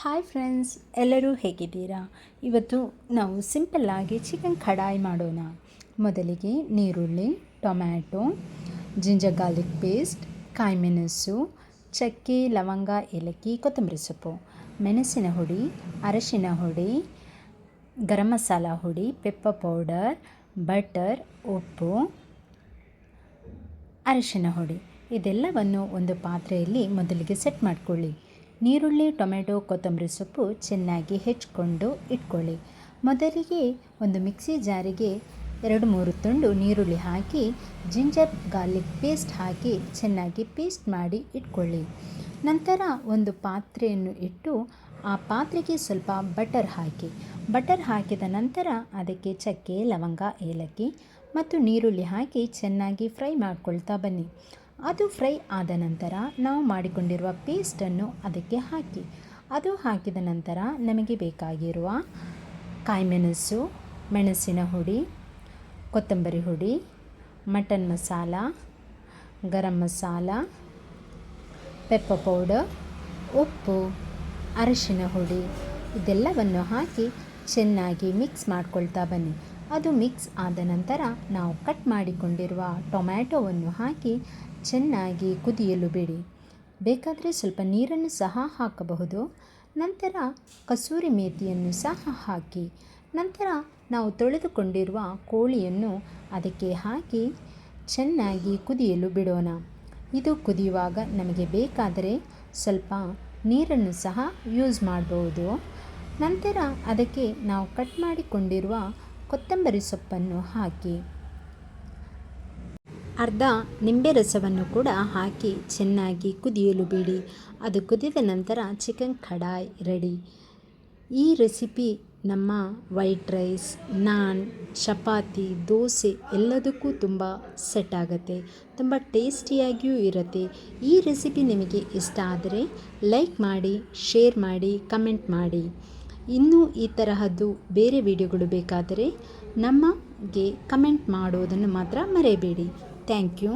Hi friends, ಎಲ್ಲರೂ ಹೇಗಿದ್ದೀರಾ? ಇವತ್ತು ನಾವು ಸಿಂಪಲ್ಲಾಗಿ ಚಿಕನ್ ಕಡಾಯಿ ಮಾಡೋಣ. ಮೊದಲಿಗೆ ನೀರುಳ್ಳಿ, ಟೊಮ್ಯಾಟೊ, ಜಿಂಜರ್ ಗಾರ್ಲಿಕ್ ಪೇಸ್ಟ್, ಕಾಯಿ ಮೆಣಸು, ಚಕ್ಕೆ, ಲವಂಗ, ಏಲಕ್ಕಿ, ಕೊತ್ತಂಬರಿ ಸೊಪ್ಪು, ಮೆಣಸಿನ ಹುಡಿ, ಅರಶಿನ ಹುಡಿ, ಗರಂ ಮಸಾಲ ಹುಡಿ, ಪೆಪ್ಪರ್ ಪೌಡರ್, ಬಟರ್, ಉಪ್ಪು, ಅರಶಿನ ಹುಡಿ ಇದೆಲ್ಲವನ್ನು ಒಂದು ಪಾತ್ರೆಯಲ್ಲಿ ಮೊದಲಿಗೆ ಸೆಟ್ ಮಾಡಿಕೊಳ್ಳಿ. ನೀರುಳ್ಳಿ, ಟೊಮೆಟೊ, ಕೊತ್ತಂಬರಿ ಸೊಪ್ಪು ಚೆನ್ನಾಗಿ ಹೆಚ್ಚಿಕೊಂಡು ಇಟ್ಕೊಳ್ಳಿ. ಮೊದಲಿಗೆ ಒಂದು ಮಿಕ್ಸಿ ಜಾರಿಗೆ 2-3 ತುಂಡು ನೀರುಳ್ಳಿ ಹಾಕಿ ಜಿಂಜರ್ ಗಾರ್ಲಿಕ್ ಪೇಸ್ಟ್ ಹಾಕಿ ಚೆನ್ನಾಗಿ ಪೇಸ್ಟ್ ಮಾಡಿ ಇಟ್ಕೊಳ್ಳಿ. ನಂತರ ಒಂದು ಪಾತ್ರೆಯನ್ನು ಇಟ್ಟು ಆ ಪಾತ್ರೆಗೆ ಸ್ವಲ್ಪ ಬಟರ್ ಹಾಕಿದ ನಂತರ ಅದಕ್ಕೆ ಚಕ್ಕೆ, ಲವಂಗ, ಏಲಕ್ಕಿ ಮತ್ತು ನೀರುಳ್ಳಿ ಹಾಕಿ ಚೆನ್ನಾಗಿ ಫ್ರೈ ಮಾಡ್ಕೊಳ್ತಾ ಬನ್ನಿ. ಅದು ಫ್ರೈ ಆದ ನಂತರ ನಾವು ಮಾಡಿಕೊಂಡಿರುವ ಪೇಸ್ಟನ್ನು ಅದಕ್ಕೆ ಹಾಕಿ. ಅದು ಹಾಕಿದ ನಂತರ ನಮಗೆ ಬೇಕಾಗಿರುವ ಕಾಯಿ ಮೆಣಸು, ಮೆಣಸಿನ ಹುಡಿ, ಕೊತ್ತಂಬರಿ ಹುಡಿ, mutton masala, garam masala, pepper powder, ಉಪ್ಪು, ಅರಿಶಿನ ಹುಡಿ ಇದೆಲ್ಲವನ್ನು ಹಾಕಿ ಚೆನ್ನಾಗಿ ಮಿಕ್ಸ್ ಮಾಡ್ಕೊಳ್ತಾ ಬನ್ನಿ. ಅದು ಮಿಕ್ಸ್ ಆದ ನಂತರ ನಾವು ಕಟ್ ಮಾಡಿಕೊಂಡಿರುವ ಟೊಮ್ಯಾಟೊವನ್ನು ಹಾಕಿ ಚೆನ್ನಾಗಿ ಕುದಿಯಲು ಬಿಡಿ. ಬೇಕಾದರೆ ಸ್ವಲ್ಪ ನೀರನ್ನು ಸಹ ಹಾಕಬಹುದು. ನಂತರ ಕಸೂರಿ ಮೇಥಿಯನ್ನು ಸಹ ಹಾಕಿ ನಂತರ ನಾವು ತೊಳೆದುಕೊಂಡಿರುವ ಕೋಳಿಯನ್ನು ಅದಕ್ಕೆ ಹಾಕಿ ಚೆನ್ನಾಗಿ ಕುದಿಯಲು ಬಿಡೋಣ. ಇದು ಕುದಿಯುವಾಗ ನಮಗೆ ಬೇಕಾದರೆ ಸ್ವಲ್ಪ ನೀರನ್ನು ಸಹ ಯೂಸ್ ಮಾಡಬಹುದು. ನಂತರ ಅದಕ್ಕೆ ನಾವು ಕಟ್ ಮಾಡಿಕೊಂಡಿರುವ ಕೊತ್ತಂಬರಿ ಸೊಪ್ಪನ್ನು ಹಾಕಿ ಅರ್ಧ ನಿಂಬೆ ರಸವನ್ನು ಕೂಡ ಹಾಕಿ ಚೆನ್ನಾಗಿ ಕುದಿಯಲು ಬಿಡಿ. ಅದು ಕುದಿದ ನಂತರ ಚಿಕನ್ ಕಡಾಯಿ ರೆಡಿ. ಈ ರೆಸಿಪಿ ನಮ್ಮ ವೈಟ್ ರೈಸ್, ನಾನ್, ಚಪಾತಿ, ದೋಸೆ ಎಲ್ಲದಕ್ಕೂ ತುಂಬ ಸೆಟ್ ಆಗುತ್ತೆ. ತುಂಬ ಟೇಸ್ಟಿಯಾಗಿಯೂ ಇರುತ್ತೆ. ಈ ರೆಸಿಪಿ ನಿಮಗೆ ಇಷ್ಟ ಆದರೆ ಲೈಕ್ ಮಾಡಿ, ಶೇರ್ ಮಾಡಿ, ಕಮೆಂಟ್ ಮಾಡಿ. ಇನ್ನೂ ಈ ತರಹದ್ದು ಬೇರೆ ವಿಡಿಯೋಗಳು ಬೇಕಾದರೆ ನಮಗೆ ಕಮೆಂಟ್ ಮಾಡೋದನ್ನು ಮಾತ್ರ ಮರೆಯಬೇಡಿ. Thank you.